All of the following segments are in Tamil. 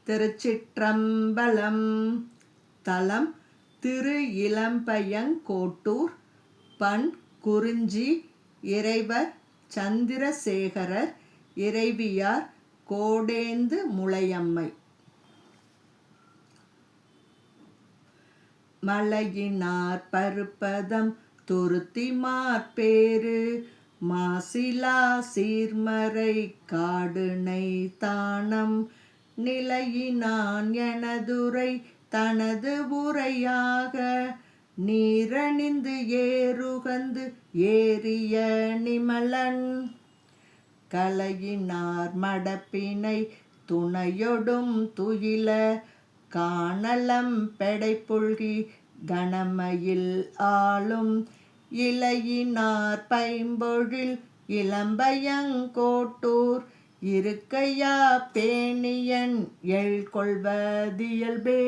திருச்சிற்றம்பலம். தலம் திரு இளம்பயங்கோட்டூர். பண் குறிஞ்சி. இறைவர் சந்திரசேகரர். இறைவியார் கோடேந்து முலையம்மை. மலையினார் பருப்பதம் துருத்திமார்பேறு மாசிலா சீர்மறை காடுனை தானம் நிலையினான் எனதுரை தனது உரையாக நீரணிந்து ஏறுகந்து ஏறிய நிமலன் கலையினார் மடப்பினை துணையொடும் துயில காணலம் பெடைப்புல்கி கணமயில் ஆளும் இலையினார் பைம்பொழில் இளம்பயங்கோட்டூர் இருக்கையா பேணியன் எழ்கொள்வதியல்பே.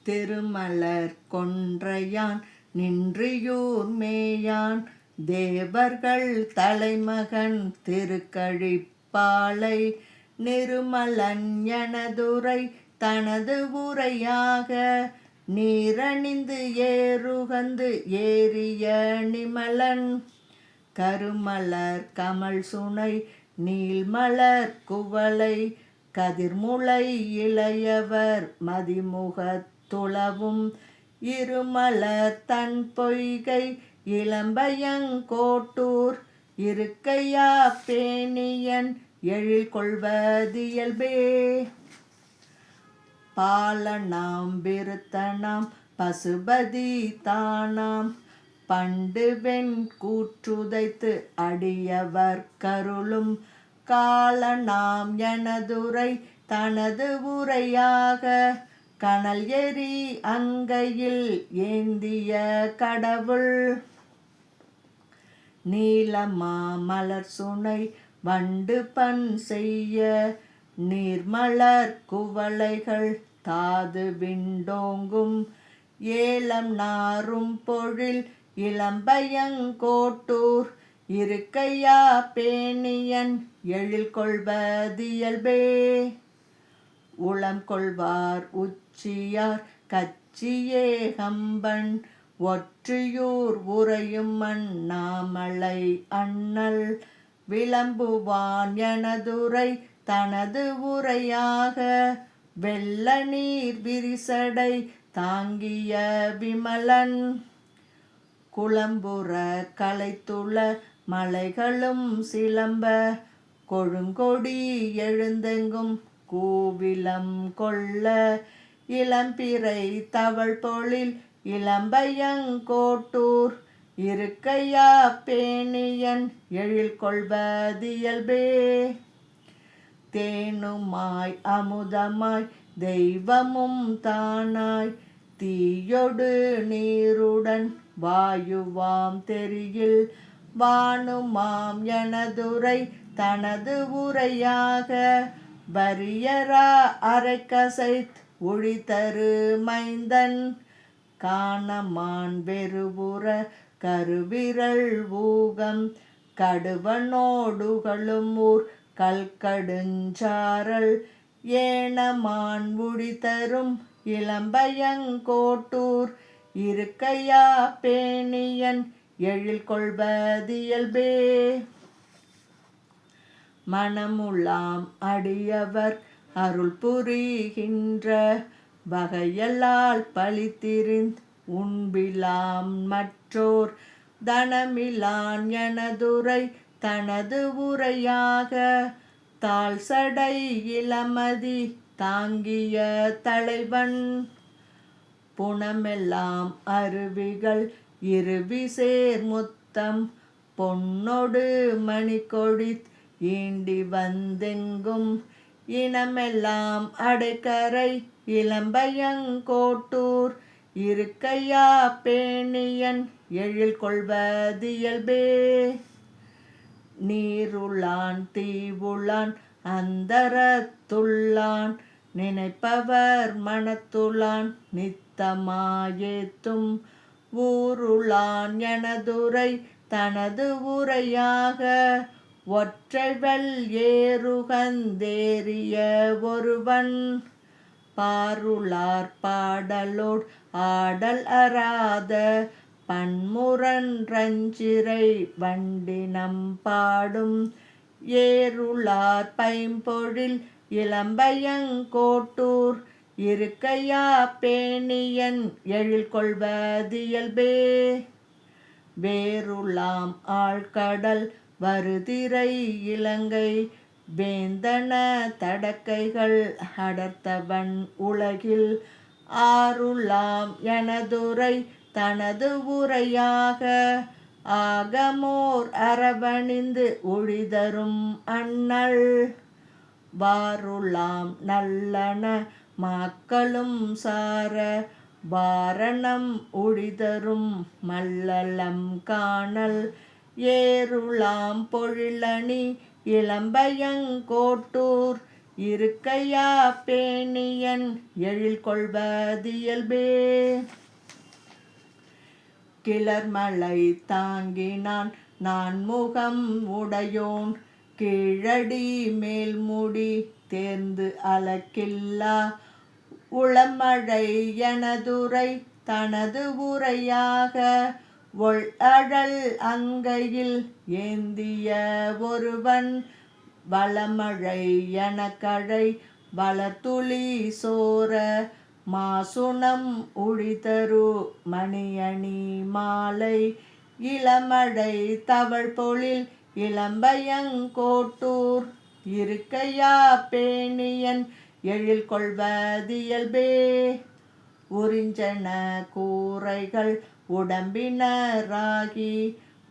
திருமலர் கொன்றையான் நின்றியூர் மேயான் தேவர்கள் தலைமகன் திருக்கழிப்பாலை நிருமலன் எனதுரை தனது உரையாக நீரணிந்து ஏறுகந்து ஏறிய நிமலன் கருமலர் கமல் சுனை நீள்மலர் குவளை கதிர்முலை இளையவர் மதிமுகத்துளவும் இருமலர் தன் பொய்கை இளம்பயங்கோட்டூர் இருக்கையா பேணியன் எழில்கொள்வதியல்பே. பாலனாம் விருத்தனாம் பசுபதி தானாம் பண்டு வெண் கூற்றுதைத்து அடியவர் கருளும் காலனாம் எனதுரை தனது உரையாக கனல் எரி அங்கையில் ஏந்திய கடவுள் நீலமா மலர் சுனை வண்டு பண் செய்ய நீர்மலர் குவளைகள் தாது விண்டோங்கும் ஏலம் நாரும் பொழில் இளம்பயங்கோட்டூர் இருக்கையா பேணியன் எழில்கொள்வதியல்பே. உளம் கொள்வார் உச்சியார் கச்சியே கம்பன் ஒற்றியூர் உறையும் அண்ணாமலை அண்ணல் விளம்புவான் எனதுரை தனது உரையாக வெள்ள நீர் விரிசடை தாங்கிய விமலன் குளம்புற கலைத்துள மலைகளும் சிலம்ப கொழுங்கொடி எழுந்தெங்கும் கூவிலம் கொள்ள இளம்பிறை தவள் பொழில் இளம்பயங்கோட்டூர் இருக்கையா பேணியன் எழில்கொள்வதியல்பே. தேனுமாய் அமுதமாய் தெய்வமும் தானாய் தீயொடு நீருடன் வாயுவாம் தெரியில் வானுமாம் எனதுரை தனது உரையாக வரியரா அரைக்கசைத் ஒழிதரு மைந்தன் காணமான் வெறுபுற கருவிரல் ஊகம் கடுவனோடுகளும் ஊர் கல்கடுஞ்சாரல் ஏனமான் உழிதரும் இளம்பயங்கோட்டூர் இருக்கையா பேணியன் எழில்கொள்வதியல்பே. மனமுலாம் அடியவர் அருள் புரிகின்ற வகையல்லால் பழித்திரிந்து உண்பிலாம் மற்றோர் தனமிலான் எனதுரை தனது உரையாக தாழ் சடை இளமதி தாங்கிய தலைவன் புனமெல்லாம் அருவிகள் இருவிசேர் முத்தம் பொன்னொடு மணிக்கொடித் ஈண்டி வந்தெங்கும் இனமெல்லாம் அடைக்கரை இளம்பயங்கோட்டூர் இருக்கையா பேணியன் எழில்கொள்வதியல்பே. நீருளான் தீவுளான் அந்தரத்துள்ளான் நினைப்பவர் மனத்துளான் நித்தமாயேத்தும் ஊருளான் எனதுரை தனது உரையாக ஒற்றைவல் ஏறுகந்தேறிய ஒருவன் பாருளார் பாடலோடு ஆடல் அறாத பன்முரன்றஞ்சிறை வண்டினம் பாடும் ஏருளார் பைம்பொழில் இளம்பயங்கோட்டூர் இருக்கையா பேணியன் எழில்கொள்வதியல்பே வேருளாம் ஆழ்கடல் வருதிரை இலங்கை வேந்தன தடக்கைகள் அடர்த்தவன் உலகில் ஆருளாம் எனதுரை தனது உரையாக ஆகமோர் அரவணிந்து ஒழிதரும் அண்ணல் வாருளாம் நல்லன மாக்களும் சார வாரணம் ஒழிதரும் மல்லலம் காணல் ஏருளாம் பொழிலணி இளம்பயங்கோட்டூர் இருக்கையா பேணியன் எழில்கொள்வதியல்பே கிளர்மலை தாங்கினான் நான்முகம் உடையோன் கீழடி மேல்முடி தேர்ந்து அலக்கில்லா உளமழை எனதுரை தனது உரையாக ஒள்அழல் அங்கையில் ஏந்திய ஒருவன் வளமழை எனக்கழை வளர்த்துளி சோர மாசுணம் உழிதரு மணியணி மாலை இளமழை தவழ்பொழில் இளம்பயங்கோட்டூர் இருக்கையா பேணியன் எழில்கொள்வதியல்பே உறிஞ்சன கூரைகள் உடம்பினராகி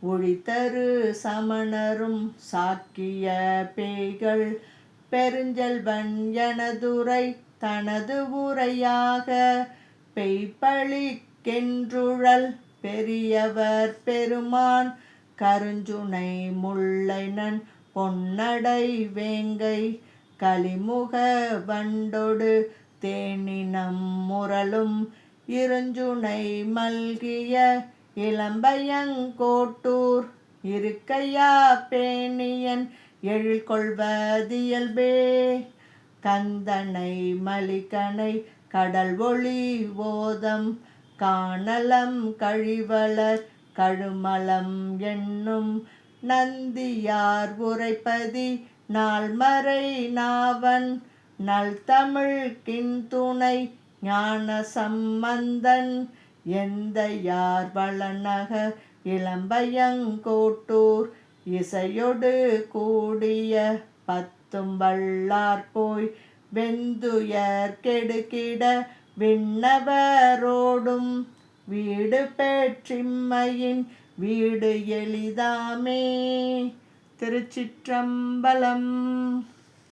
ஒழித்தரு சமணரும் சாக்கிய பேய்கள் பெருஞ்செல்வன் எனதுரை தனது உரையாக பெய்பழிக்கென்றுழல் பெரியவர் பெருமான் கருஞ்சுனை முல்லைநன் பொன்னடை வேங்கை கலிமுக வண்டொடு தேனினம் முரலும் இருஞ்சுனை மல்கிய இளம்பயங்கோட்டூர் இருக்கையா பேணியன் எழில்கொள்வதியல்பே கந்தனை மலிகனை கடல் ஒளி ஓதம் காணலம் கழிவளர் கழுமலம் என்னும் நந்தியார் உரைப்பதி நால்மறை நாவன் நல்தமிழ் கின்துணை ஞான சம்பந்தன் எந்தையார் வளநகர் இளம்பயங்கோட்டூர் இசையொடு கூடிய பத்தும் வல்லார் போய் வெந்துயர் கெடுகிட விண்ணவரோடும் வீடு பெற்றிம்மையின் வீடு எளிதாமே. திருச்சிற்றம்பலம்.